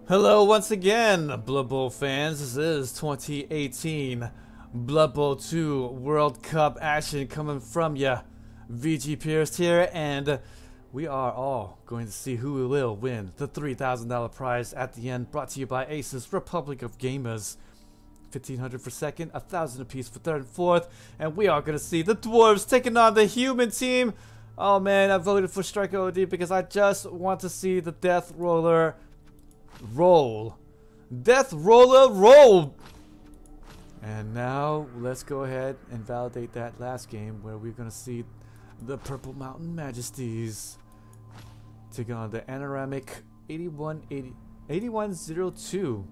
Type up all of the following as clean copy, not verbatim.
Hello once again, Blood Bowl fans. This is 2018 Blood Bowl 2 World Cup action coming from ya. VG Purist here, and we are all going to see who will win the $3,000 prize at the end, brought to you by Aces, Republic of Gamers. 1,500 for second, 1,000 apiece for third and fourth, and we are going to see the Dwarves taking on the human team. Oh man, I voted for Striker OD because I just want to see the Deathroller roll. Deathroller roll! And now let's go ahead and validate that last game where we're going to see the Purple Mountain Majesties take on the Anoramic 8102.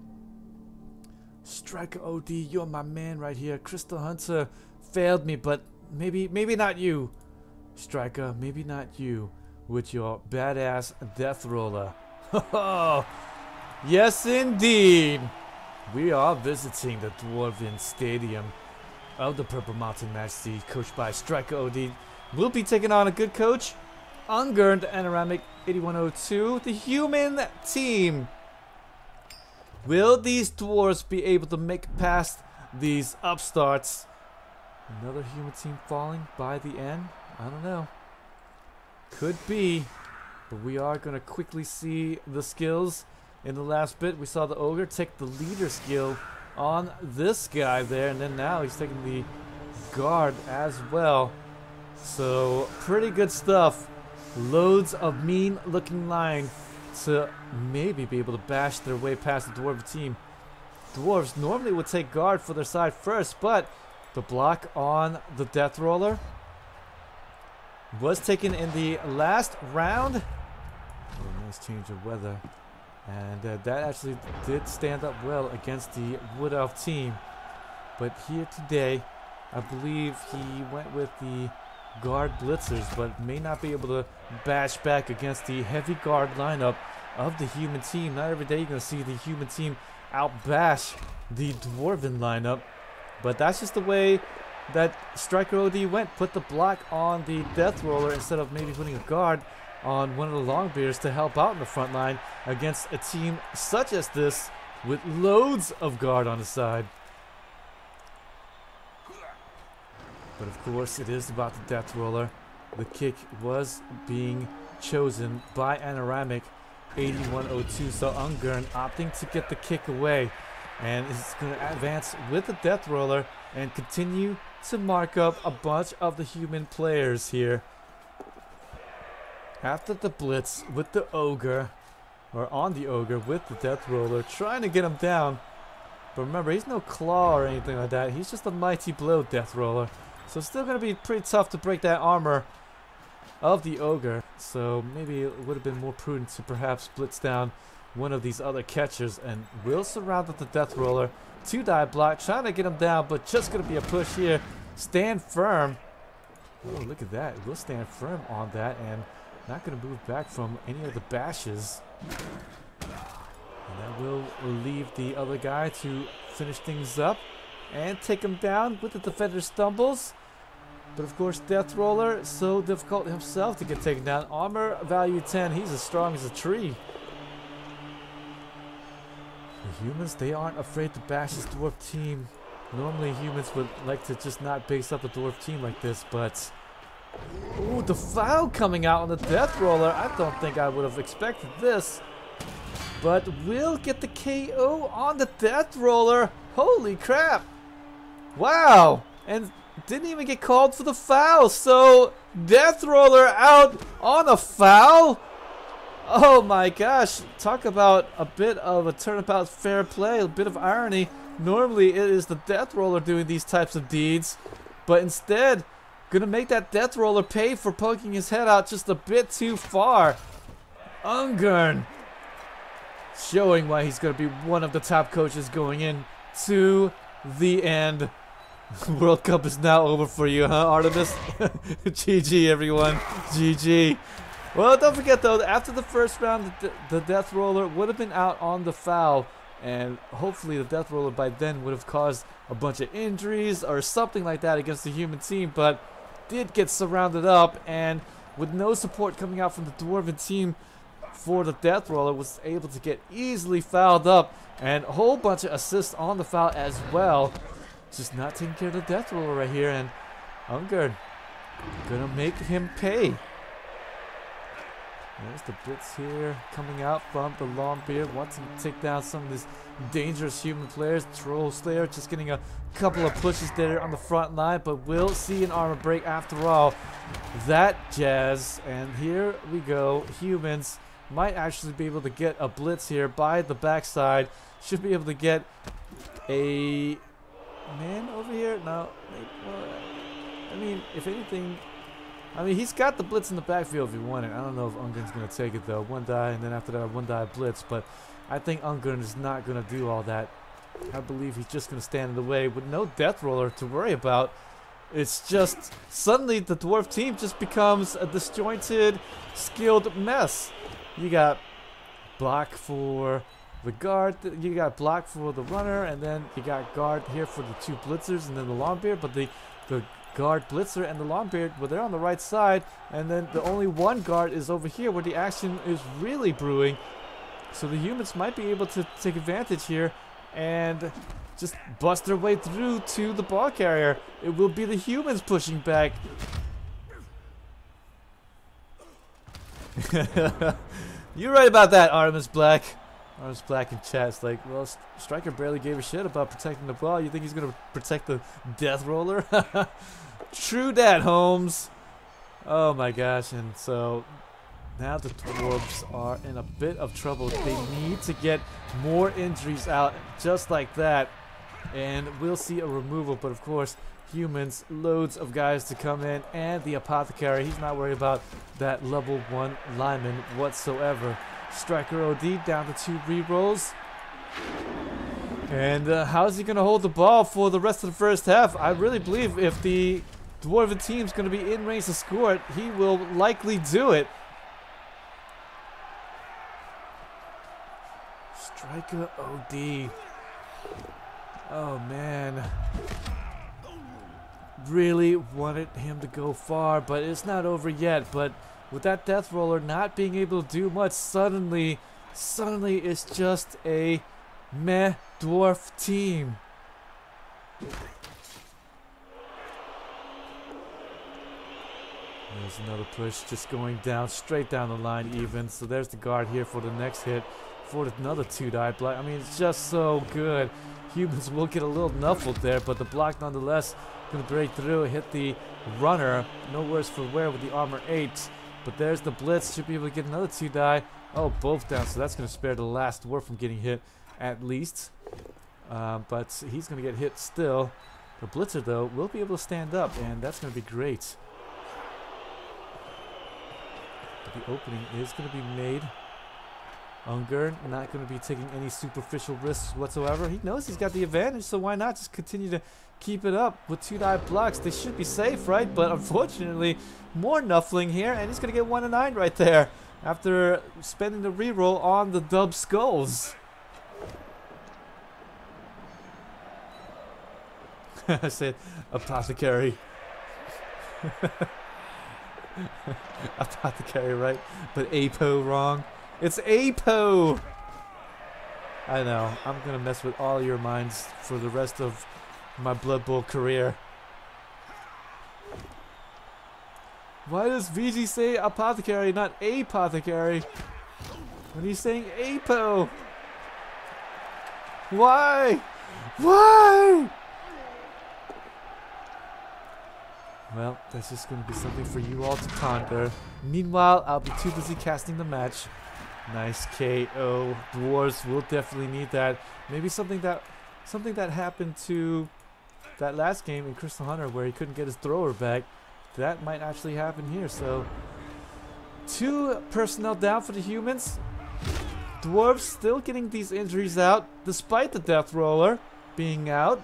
Striker OD, you're my man right here. Crystal Hunter failed me, but maybe not you. Striker, maybe not you with your badass Deathroller. Yes, indeed. We are visiting the Dwarven Stadium of the Purple Mountain Majesty, coached by Striker OD. We'll be taking on a good coach, Ungern, the Anoramic 8102, the human team. Will these dwarves be able to make past these upstarts? Another human team falling by the end? I don't know. Could be. But we are going to quickly see the skills. In the last bit, we saw the Ogre take the leader skill on this guy there. And then now he's taking the guard as well. So, pretty good stuff. Loads of mean looking line to maybe be able to bash their way past the Dwarven team. Dwarves normally would take guard for their side first, but the block on the Deathroller was taken in the last round. Oh, nice change of weather. And that actually did stand up well against the Wood Elf team. But here today, I believe he went with the guard blitzers, but may not be able to bash back against the heavy guard lineup of the human team. Not every day you're going to see the human team outbash the Dwarven lineup, but that's just the way that Striker OD went. Put the block on the Deathroller instead of maybe putting a guard on one of the Longbeards to help out in the front line against a team such as this with loads of guard on the side. But of course, it is about the Deathroller. The kick was being chosen by Anoramic 8102, so Ungern opting to get the kick away, and is going to advance with the Deathroller and continue to mark up a bunch of the human players here. After the blitz with the Ogre, or on the Ogre with the Deathroller, trying to get him down. But remember, he's no claw or anything like that. He's just a mighty blow Deathroller. So it's still going to be pretty tough to break that armor of the Ogre. So maybe it would have been more prudent to perhaps blitz down one of these other catchers. And will surround with the Deathroller. 2-die block, trying to get him down, but just going to be a push here. Stand firm. Oh, look at that. We'll stand firm on that and not going to move back from any of the bashes. And that will leave the other guy to finish things up and take him down with the defender stumbles. But of course, Deathroller, so difficult himself to get taken down. Armor value 10, he's as strong as a tree. The humans, they aren't afraid to bash this dwarf team. Normally humans would like to just not base up the dwarf team like this, but ooh, the foul coming out on the Deathroller. I don't think I would have expected this. But we'll get the KO on the Deathroller. Holy crap. Wow. And didn't even get called for the foul. So Deathroller out on a foul. Oh my gosh. Talk about a bit of a turnabout fair play. A bit of irony. Normally it is the Deathroller doing these types of deeds. But instead, gonna make that Deathroller pay for poking his head out just a bit too far. Ungern showing why he's gonna be one of the top coaches going in to the end. World Cup is now over for you, huh, Artemis? GG, everyone. GG. Well, don't forget, though, after the first round, the Deathroller would have been out on the foul. And hopefully the Deathroller by then would have caused a bunch of injuries or something like that against the human team. But did get surrounded up, and with no support coming out from the Dwarven team, for the Deathroller was able to get easily fouled up, and a whole bunch of assists on the foul as well. Just not taking care of the Deathroller right here, and Ungern gonna make him pay. There's the blitz here coming out from the Longbeard, wanting to take down some of these dangerous human players. Troll Slayer just getting a couple of pushes there on the front line, but we'll see an armor break after all that jazz. And here we go. Humans might actually be able to get a blitz here by the backside. Should be able to get a man over here. No, I mean, if anything, I mean, he's got the blitz in the backfield if he wanted. I don't know if Ungern's going to take it, though. One die, and then after that, one die blitz. But I think Ungern is not going to do all that. I believe he's just going to stand in the way with no Deathroller to worry about. It's just, suddenly the Dwarf team just becomes a disjointed, skilled mess. You got block for the guard, you got block for the runner, and then you got guard here for the two blitzers, and then the Longbeard. But the guard blitzer and the Longbeard, well, they're on the right side, and then the only one guard is over here where the action is really brewing. So the humans might be able to take advantage here and just bust their way through to the ball carrier. It will be the humans pushing back. You're right about that, Artemis Black. Artemis Black in chat's like, well, Striker barely gave a shit about protecting the ball. You think he's going to protect the Deathroller? True that, Holmes. Oh my gosh, and so now the Dwarves are in a bit of trouble. They need to get more injuries out just like that, and we'll see a removal. But of course, humans, loads of guys to come in, and the Apothecary, he's not worried about that level 1 lineman whatsoever. Striker OD down to 2 rerolls. And how's he going to hold the ball for the rest of the first half? I really believe if the Dwarven team's going to be in range to score it, he will likely do it. Striker OD. Oh, man. Really wanted him to go far, but it's not over yet. But with that Deathroller not being able to do much, suddenly it's just a meh Dwarf team. There's another push, just going down, straight down the line even. So there's the guard here for the next hit, for another 2-die block. I mean, it's just so good. Humans will get a little nuffled there, but the block nonetheless going to break through, hit the runner. No worse for wear with the armor 8. But there's the blitz, should be able to get another 2-die. Oh, both down, so that's going to spare the last Dwarf from getting hit at least. But he's going to get hit still. The blitzer, though, will be able to stand up, and that's going to be great. But the opening is going to be made. Ungern not going to be taking any superficial risks whatsoever. He knows he's got the advantage, so why not just continue to keep it up with 2-die blocks? They should be safe, right? But unfortunately, more nuffling here, and he's going to get 1-9 right there after spending the reroll on the dub skulls. I said Apothecary. Apothecary, right? But Apo wrong. It's Apo! I know. I'm gonna mess with all your minds for the rest of my Blood Bowl career. Why does VG say Apothecary, not Apothecary? When he's saying Apo? Why? Why? Well, that's just going to be something for you all to ponder. Meanwhile, I'll be too busy casting the match. Nice KO. Dwarves will definitely need that. Maybe something that happened to that last game in Crystal Hunter where he couldn't get his thrower back. That might actually happen here. So 2 personnel down for the humans. Dwarves still getting these injuries out despite the Deathroller being out.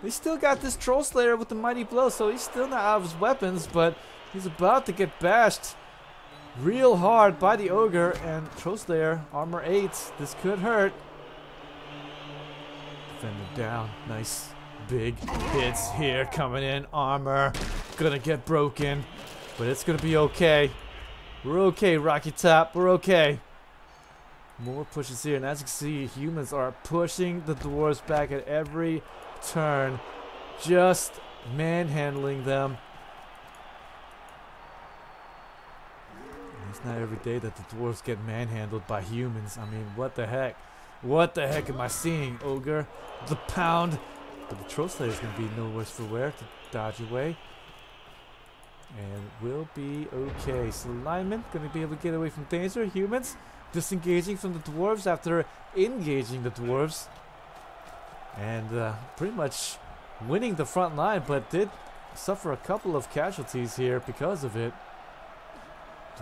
They still got this Troll Slayer with the Mighty Blow, so he's still not out of his weapons, but he's about to get bashed real hard by the Ogre, and Troll Slayer, armor 8. This could hurt. Defender down. Nice big hits here coming in. Armor gonna get broken, but it's gonna be okay. We're okay, Rocky Top. We're okay. More pushes here, and as you can see, humans are pushing the dwarves back at every turn, just manhandling them. And it's not every day that the dwarves get manhandled by humans. I mean, what the heck? What the heck am I seeing, Ogre? The pound. But the Troll Slayer is going to be no worse for wear to dodge away. And we'll be okay. So linemen going to be able to get away from danger. Humans disengaging from the dwarves after engaging the dwarves. And pretty much winning the front line, but did suffer a couple of casualties here because of it.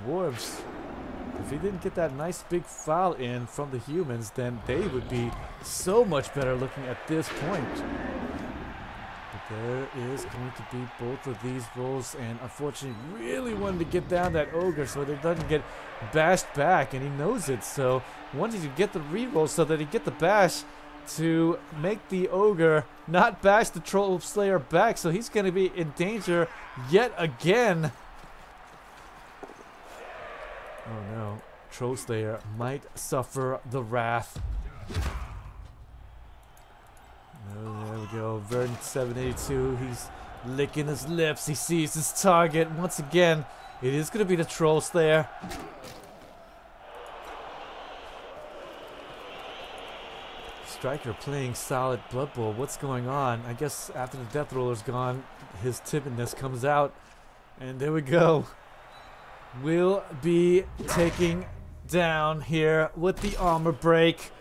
Dwarves, if he didn't get that nice big foul in from the humans, then they would be so much better looking at this point. But there is going to be both of these rolls, and unfortunately really wanted to get down that Ogre so that it doesn't get bashed back, and he knows it, so wanted to get the reroll so that he get the bash to make the Ogre not bash the Troll Slayer back, so he's going to be in danger yet again. Oh no, Troll Slayer might suffer the wrath. Oh, there we go, Verdant 782, he's licking his lips, he sees his target. Once again, it is going to be the Troll Slayer. Striker playing solid Blood Bowl. What's going on? I guess after the Deathroller's gone, his timidness comes out. And there we go. We'll be taking down here with the armor break.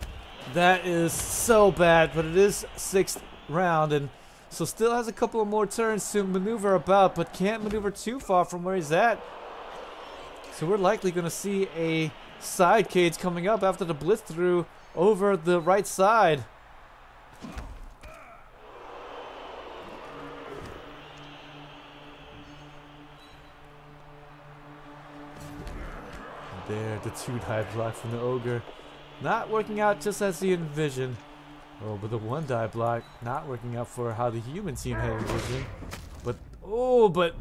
That is so bad, but it is 6th round, and so still has a couple of more turns to maneuver about, but can't maneuver too far from where he's at. So we're likely going to see a side cage coming up after the blitz through over the right side. There, the 2-die block from the Ogre. Not working out just as he envisioned. Oh, but the 1-die block not working out for how the human team had envisioned. But, oh, but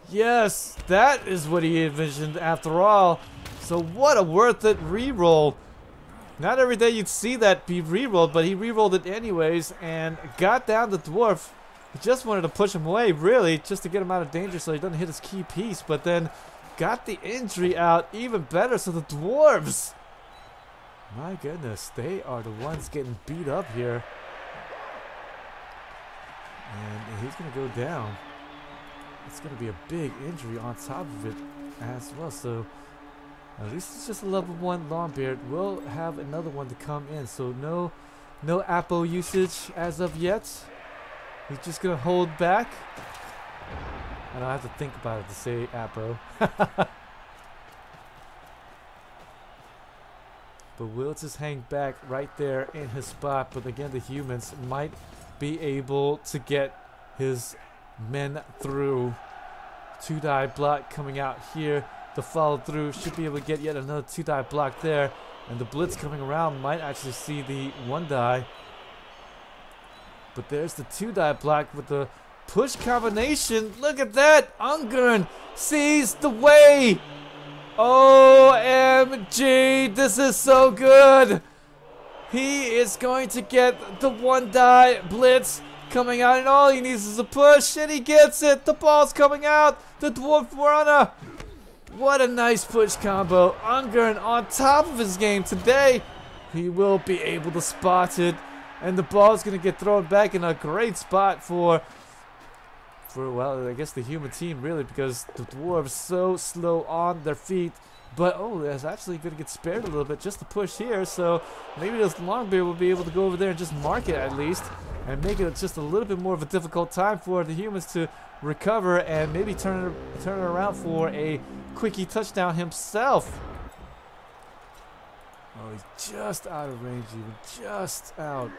yes, that is what he envisioned after all. So what a worth it reroll. Not every day you'd see that be rerolled, but he rerolled it anyways and got down the Dwarf. He just wanted to push him away, really, just to get him out of danger so he doesn't hit his key piece, but then got the injury out even better. So the Dwarves, my goodness, they are the ones getting beat up here. And he's going to go down. It's going to be a big injury on top of it as well. So at least it's just a level 1 Longbeard. We'll have another one to come in. So no Apo usage as of yet. He's just going to hold back. I don't have to think about it to say Apo. But we'll just hang back right there in his spot. But again, the humans might be able to get his men through. 2-die block coming out here. The follow through should be able to get yet another 2-die block there. And the blitz coming around might actually see the 1-die. But there's the 2-die block with the push combination. Look at that. Ungern sees the way. OMG, this is so good. He is going to get the 1-die blitz coming out, and all he needs is a push, and he gets it. The ball's coming out. The Dwarf runner. What a nice push combo. Ungern on top of his game today. He will be able to spot it, and the ball's going to get thrown back in a great spot for well, I guess the human team, really, because the Dwarves so slow on their feet. But, oh, that's actually going to get spared a little bit just to push here. So maybe this Longbeard will be able to go over there and just mark it at least, and make it just a little bit more of a difficult time for the humans to recover and maybe turn it around for a quickie touchdown himself. Oh, he's just out of range, even just out.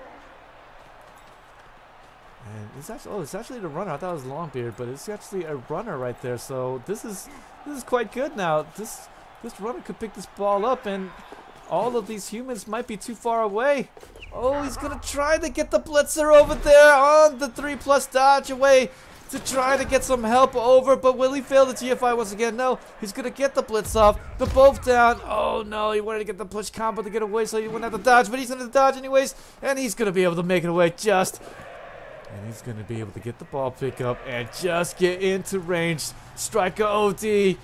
And it's actually the runner. I thought it was Longbeard, but it's actually a runner right there. So this is quite good now. This runner could pick this ball up, and all of these humans might be too far away. Oh, he's gonna try to get the blitzer over there on the 3+ dodge away. to try to get some help over, but will he fail the GFI once again? No, he's going to get the blitz off. They're both down. Oh no, he wanted to get the push combo to get away, so he wouldn't have to dodge, but he's going to dodge anyways, and he's going to be able to make it away just. And he's going to be able to get the ball pick up and just get into range. Striker OD.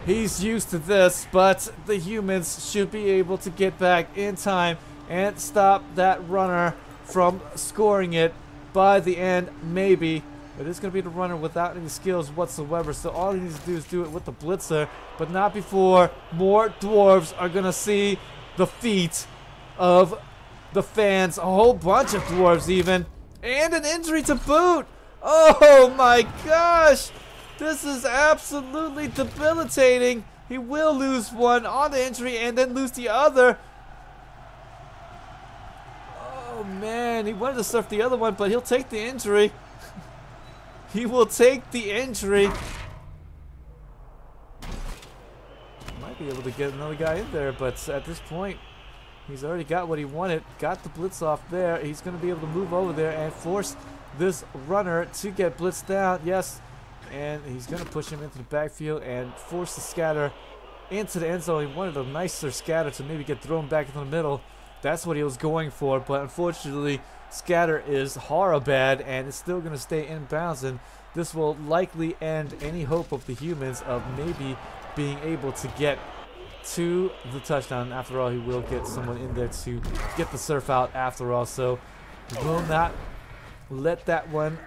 He's used to this, but the humans should be able to get back in time and stop that runner from scoring it by the end, maybe. It is going to be the runner without any skills whatsoever, so all he needs to do is do it with the blitzer, but not before more dwarves are going to see the feet of the fans. A whole bunch of dwarves even, and an injury to boot. Oh my gosh! This is absolutely debilitating. He will lose one on the injury and then lose the other. Oh man, he wanted to surf the other one, but he'll take the injury. He will take the injury. Might be able to get another guy in there, but at this point, he's already got what he wanted. Got the blitz off there. He's going to be able to move over there and force this runner to get blitzed down. Yes. And he's going to push him into the backfield and force the scatter into the end zone. He wanted a nicer scatter to maybe get thrown back into the middle. That's what he was going for, but unfortunately, scatter is horror bad, and it's still going to stay in bounds, and this will likely end any hope of the humans of maybe being able to get to the touchdown. After all, he will get someone in there to get the surf out after all, so he will not let that one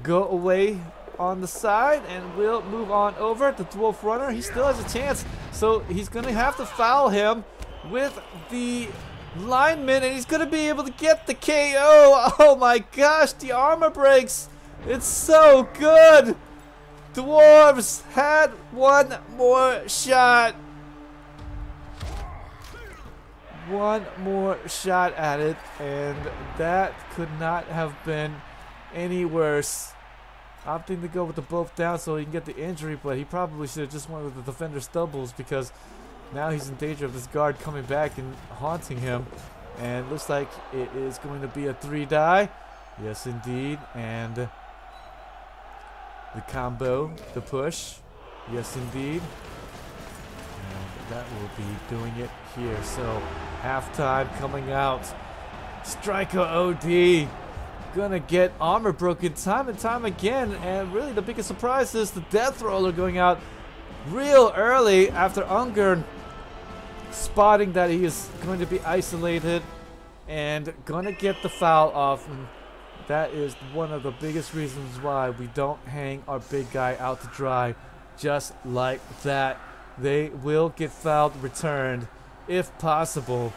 go away on the side, and we'll move on over. The dwarf runner, he still has a chance, so he's gonna have to foul him with the lineman, and he's gonna be able to get the KO. Oh my gosh, the armor breaks. It's so good. Dwarves had one more shot. One more shot at it, and that could not have been any worse. Opting to go with the both down so he can get the injury, but he probably should have just went with the defender stubbles, because now he's in danger of this guard coming back and haunting him. And looks like it is going to be a 3-die. Yes, indeed. And the combo, the push. Yes, indeed. And that will be doing it here. So halftime coming out. Striker OD. Gonna get armor broken time and time again, and really the biggest surprise is the Deathroller going out real early after Ungern spotting that he is going to be isolated and gonna get the foul off, and that is one of the biggest reasons why we don't hang our big guy out to dry just like that. They will get fouled, returned if possible,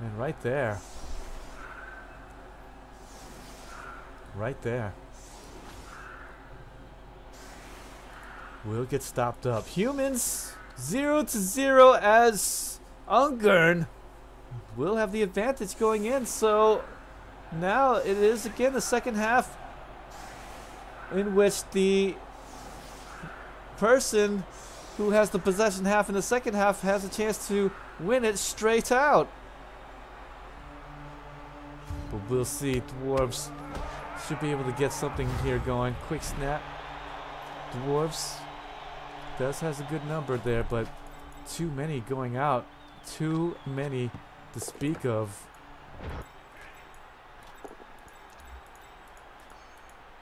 and right there. Right there. Will get stopped up. Humans 0-0 as Ungern will have the advantage going in. So now it is again the second half in which the person who has the possession half in the second half has a chance to win it straight out. But we'll see. Dwarves should be able to get something here going. Quick snap. Dwarves has a good number there, but too many going out. Too many to speak of.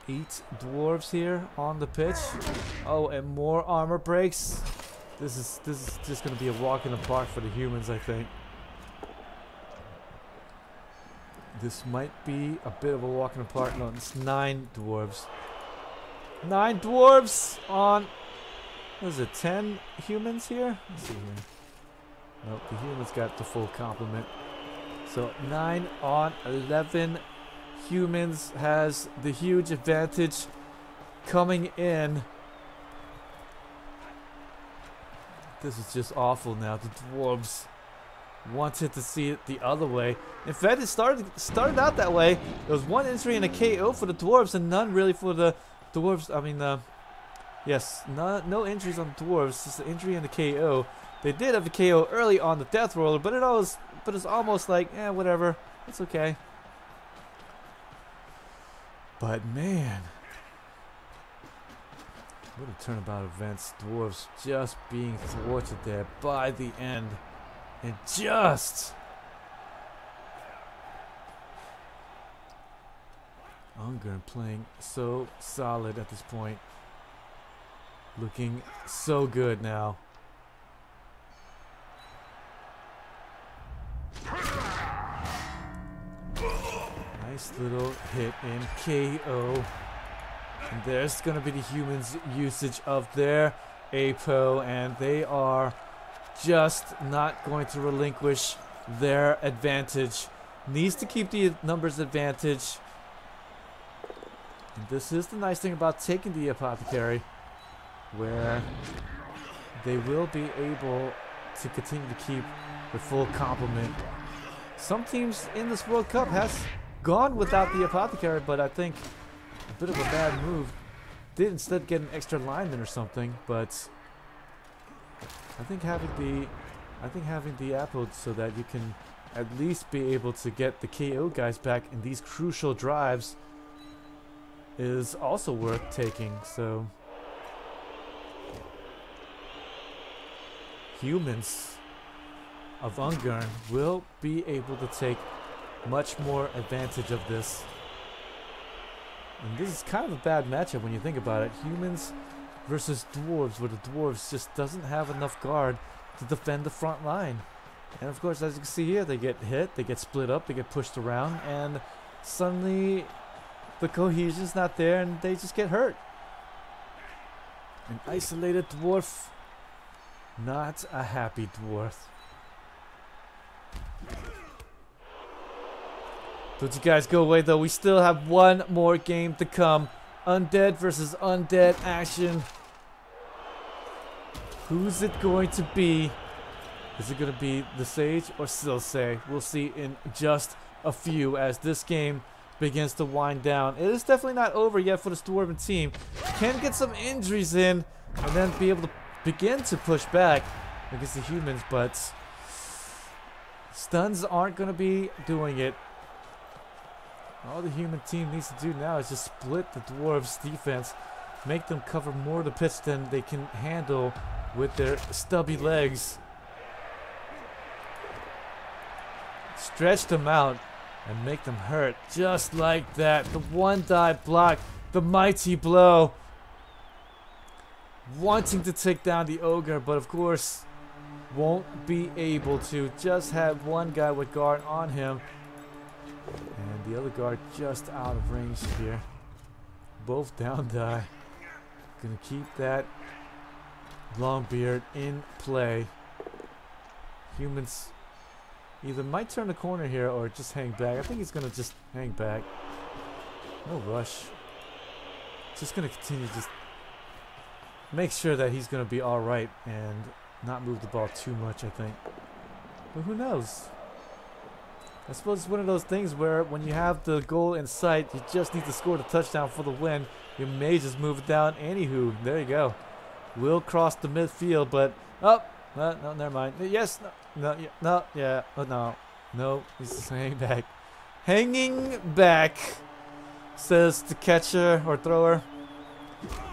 8 dwarves here on the pitch. Oh, and more armor breaks. This is just going to be a walk in the park for the humans, I think. This might be a bit of a walk in the park. No, it's 9 dwarves. 9 dwarves on, what is it, 10 humans here? Let's see here. Nope, the humans got the full complement. So 9 on 11. Humans has the huge advantage coming in. This is just awful now. The dwarves wanted to see it the other way. In fact, it started out that way. There was 1 injury and a KO for the dwarves, and none really for the dwarves. I mean, yes, no injuries on the dwarves. Just the injury and the KO. They did have a KO early on the Deathroller, but it's almost like, whatever, it's okay. But man, What a turnabout events. Dwarves just being thwarted there by the end. And just... Ungern playing so solid at this point. Looking so good now. Nice little hit in KO. And there's going to be the humans' usage of their APO, and they are just not going to relinquish their advantage. Needs to keep the numbers advantage. And this is the nice thing about taking the apothecary, where they will be able to continue to keep the full complement. Some teams in this World Cup has gone without the apothecary, but I think a bit of a bad move. Did instead get an extra lineman or something, but I think having the apple so that you can at least be able to get the KO guys back in these crucial drives is also worth taking. So humans of Ungern will be able to take much more advantage of this. And this is kind of a bad matchup when you think about it. Humans versus dwarves, where the dwarves just doesn't have enough guard to defend the front line. And of course, as you can see here, they get hit, they get split up, they get pushed around, and suddenly the cohesion's not there and they just get hurt. An isolated dwarf, not a happy dwarf. Don't you guys go away though, we still have one more game to come. Undead versus Undead action. Who's it going to be? Is it going to be the Sage or Silsei? We'll see in just a few as this game begins to wind down. It is definitely not over yet for the Dwarven team. Can get some injuries in and then be able to begin to push back against the humans, but stuns aren't going to be doing it. All the human team needs to do now is just split the dwarves' defense, make them cover more of the pitch than they can handle with their stubby legs. Stretch them out and make them hurt just like that. The one dive block, the mighty blow. Wanting to take down the ogre, but of course won't be able to. Just have one guy with guard on him. And the other guard just out of range here. Both down die. Gonna keep that Longbeard in play. Humans either might turn the corner here or just hang back. I think he's gonna just hang back. No rush. Just gonna continue to just make sure that he's gonna be alright and not move the ball too much, I think. But who knows? I suppose it's one of those things where when you have the goal in sight, you just need to score the touchdown for the win. You may just move it down. Anywho, there you go. Will cross the midfield, but no, never mind. Yes, no, yeah, no, he's just hanging back. Hanging back, says the catcher or thrower.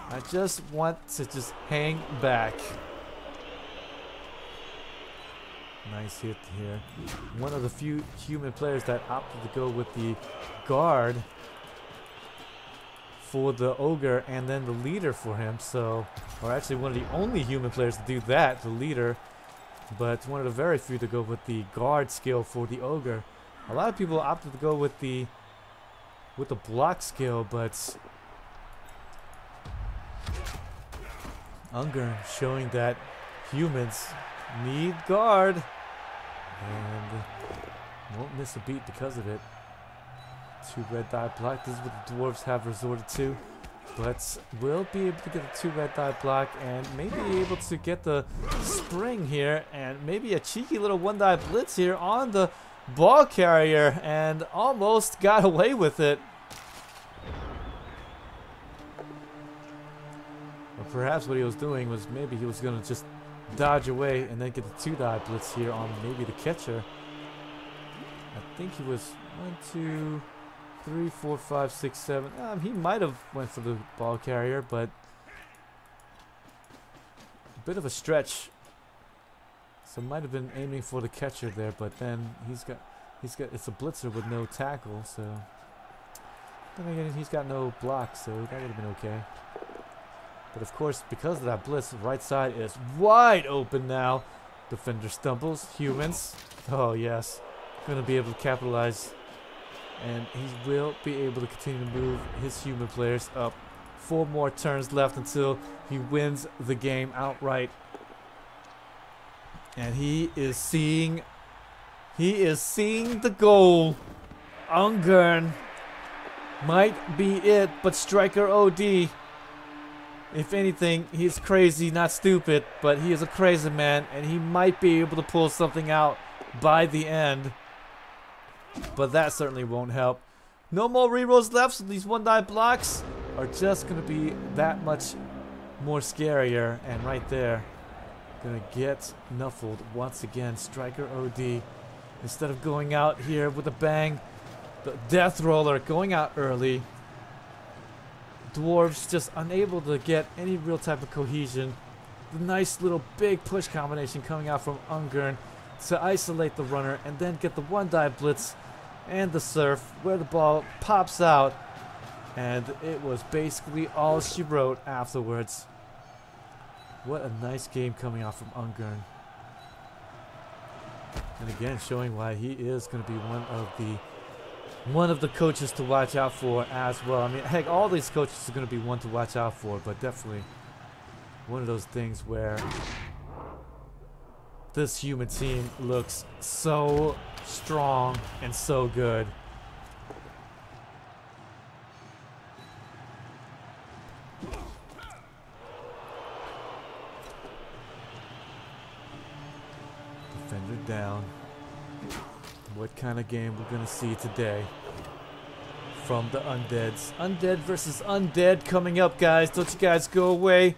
I just want to just hang back. Nice hit here. One of the few human players that opted to go with the guard for the ogre and then the leader for him. So, or actually one of the only human players to do that, the leader. But one of the very few to go with the guard skill for the ogre. A lot of people opted to go with the block skill, but Ungern showing that humans need guard and won't miss a beat because of it. 2 red die block. This is what the dwarves have resorted to, but will be able to get a 2 red die block and maybe able to get the spring here and maybe a cheeky little 1 die blitz here on the ball carrier and almost got away with it. Or perhaps what he was doing was maybe he was going to just dodge away and then get the 2 die blitz here on maybe the catcher. I think he was 1, 2, 3, 4, 5, 6, 7. He might have went for the ball carrier, but bit of a stretch. So might have been aiming for the catcher there, but then he's got it's a blitzer with no tackle, so then again he's got no block, so that would have been okay. But of course, because of that blitz, the right side is wide open now. Defender stumbles, humans. Oh yes, gonna be able to capitalize, and he will be able to continue to move his human players up. 4 more turns left until he wins the game outright. And he is seeing the goal. Ungern might be it, but striker OD. If anything, he's crazy, not stupid, but he is a crazy man, and he might be able to pull something out by the end. But that certainly won't help. No more rerolls left, so these one-die blocks are just going to be that much more scarier. And right there, gonna get nuffled once again. Striker OD. Instead of going out here with a bang, the Deathroller going out early. Dwarves just unable to get any real type of cohesion. The nice little big push combination coming out from Ungern to isolate the runner and then get the one-die blitz and the surf where the ball pops out. And it was basically all she wrote afterwards. What a nice game coming out from Ungern. And again, showing why he is going to be one of the coaches to watch out for as well. I mean, heck, all these coaches are going to be one to watch out for, but definitely one of those things where this human team looks so strong and so good. Defender down. What kind of game we're gonna see today from the Undeads. Undead versus Undead coming up, guys. Don't you guys go away.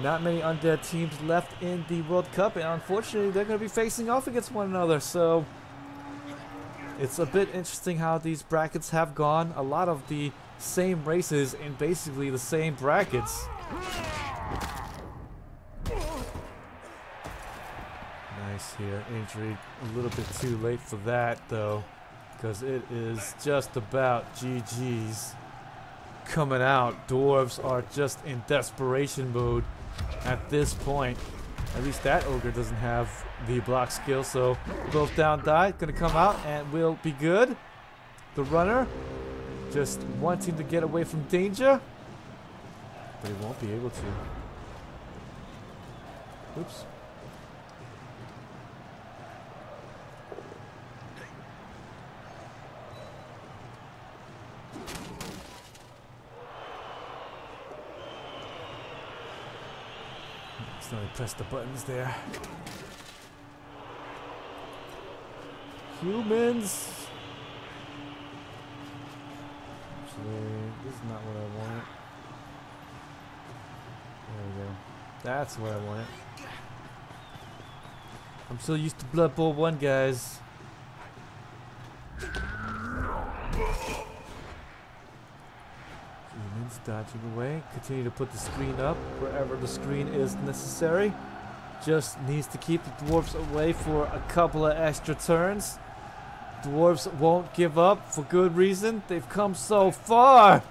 Not many Undead teams left in the World Cup, and unfortunately they're gonna be facing off against one another, so it's a bit interesting how these brackets have gone. A lot of the same races in basically the same brackets. Nice here. Injury a little bit too late for that though, because it is just about GG's coming out. Dwarves are just in desperation mode at this point. At least that ogre doesn't have the block skill, so both down die. Gonna come out and will be good. The runner just wanting to get away from danger, but he won't be able to. Oops. Let me press the buttons there. Humans. Actually, this is not what I wanted. There we go. That's what I wanted. I'm so used to Blood Bowl 1, guys. Humans dodging away. Continue to put the screen up wherever the screen is necessary. Just needs to keep the dwarves away for a couple of extra turns. Dwarves won't give up for good reason. They've come so far.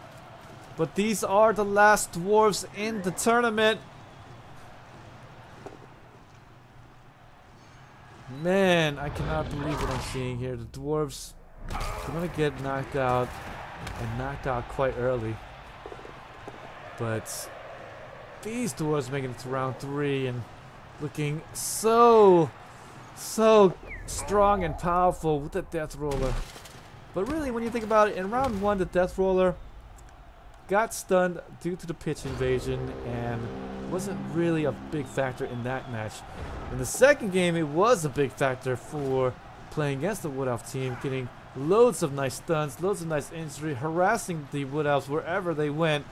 But these are the last dwarves in the tournament. Man, I cannot believe what I'm seeing here. The dwarves are going to get knocked out, and knocked out quite early. But these dwarves making it to round 3 and looking so strong and powerful with the Deathroller. But really, when you think about it, in round 1, the Deathroller got stunned due to the pitch invasion and wasn't really a big factor in that match. In the second game, it was a big factor for playing against the Wood Elf team, getting loads of nice stuns, loads of nice injury, harassing the Wood Elves wherever they went,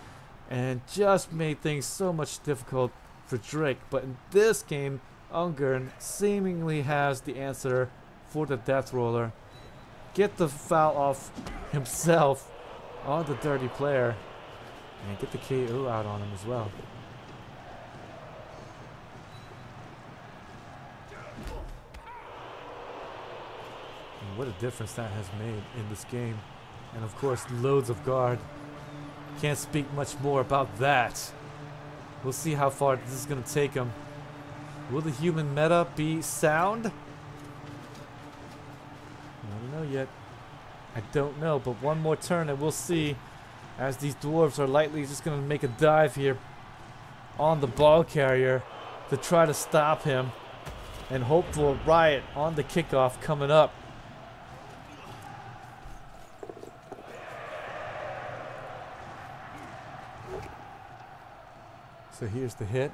and just made things so much difficult for Drake. But in this game, Ungern seemingly has the answer for the Deathroller. Get the foul off himself on the dirty player. And get the KO out on him as well. And what a difference that has made in this game. And of course, loads of guard. Can't speak much more about that. We'll see how far this is going to take him. Will the human meta be sound? I don't know yet. I don't know, but one more turn and we'll see, as these dwarves are likely just going to make a dive here on the ball carrier to try to stop him and hope for a riot on the kickoff coming up. So here's the hit,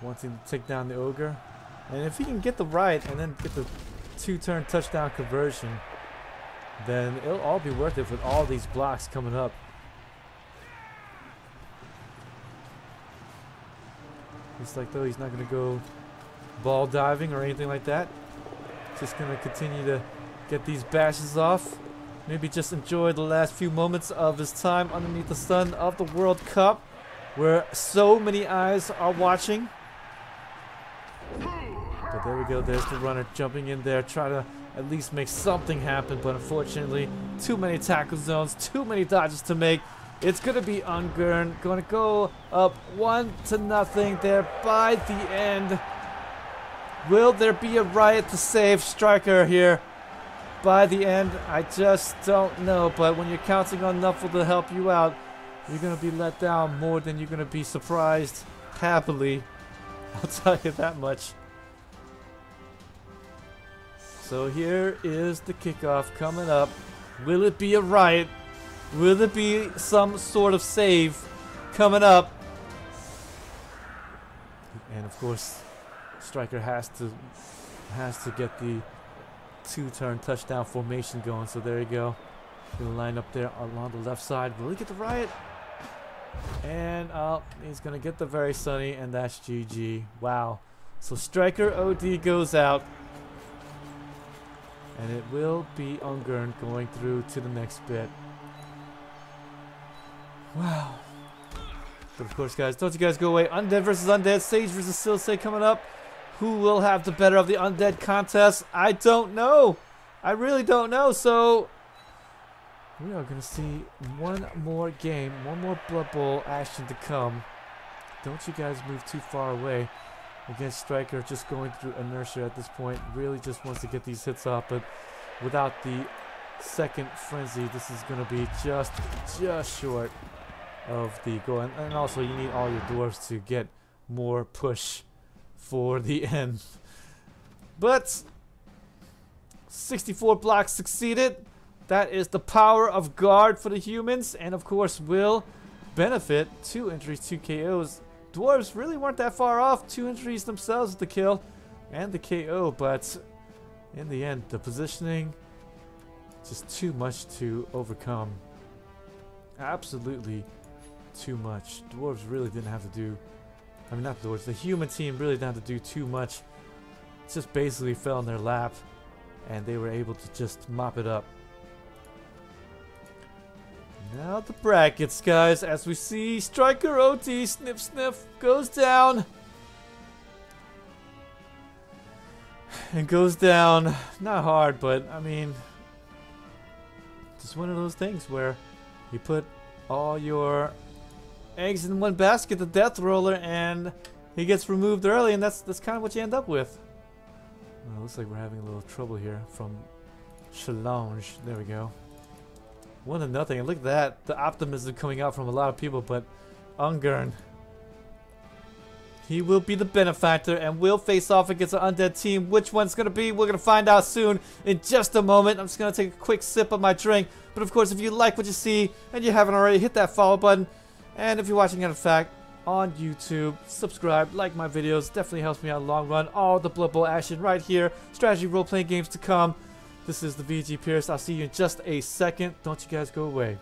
wanting to take down the ogre, and if he can get the right and then get the 2-turn touchdown conversion, then it'll all be worth it with all these blocks coming up. Looks like though he's not going to go ball diving or anything like that. Just going to continue to get these bashes off. Maybe just enjoy the last few moments of his time underneath the sun of the World Cup, where so many eyes are watching. But there we go, there's the runner jumping in there, try to at least make something happen, but unfortunately, too many tackle zones, too many dodges to make. It's going to be Ungern, going to go up 1-0 there by the end. Will there be a riot to save Striker here by the end? I just don't know, but when you're counting on Nuffle to help you out, you're going to be let down more than you're going to be surprised happily. I'll tell you that much. So here is the kickoff coming up. Will it be a riot? Will it be some sort of save coming up? And of course, Striker has to get the 2-turn touchdown formation going. So there you go. Gonna line up there along the left side. Will he get the riot? And he's gonna get the very sunny, and that's GG. Wow. So Striker OD goes out, and it will be Ungern going through to the next bit. Wow. But of course, guys, don't you guys go away. Undead versus Undead, Sage versus Silsei coming up. Who will have the better of the Undead contest? I don't know. I really don't know. So we are going to see one more game, one more Blood Bowl action to come. Don't you guys move too far away. Against Striker, just going through inertia at this point. Really just wants to get these hits off, but without the second frenzy, this is going to be just short of the goal. And also, you need all your dwarves to get more push for the end. But 64 blocks succeeded. That is the power of guard for the humans, and of course will benefit 2 injuries, 2 KOs. Dwarves really weren't that far off. 2 injuries themselves, the kill and the KO, but in the end, the positioning just too much to overcome. Absolutely too much. Dwarves really didn't have to do, I mean not the dwarves, the human team really didn't have to do too much. It just basically fell in their lap, and they were able to just mop it up. Now the brackets, guys, as we see Striker OT, sniff sniff, goes down. And goes down, not hard, but I mean, just one of those things where you put all your eggs in one basket, the Deathroller, and he gets removed early, and that's kind of what you end up with. Well, looks like we're having a little trouble here from Challenge. There we go. 1-0, and look at that, the optimism coming out from a lot of people, but Ungern, he will be the benefactor and will face off against an Undead team. Which one's going to be, we're going to find out soon in just a moment. I'm just going to take a quick sip of my drink, but of course, if you like what you see and you haven't already, hit that follow button, and if you're watching in fact on YouTube, subscribe, like my videos, definitely helps me out in the long run. All the Blood Bowl action right here, strategy role-playing games to come. This is the VG Purist. I'll see you in just a second. Don't you guys go away.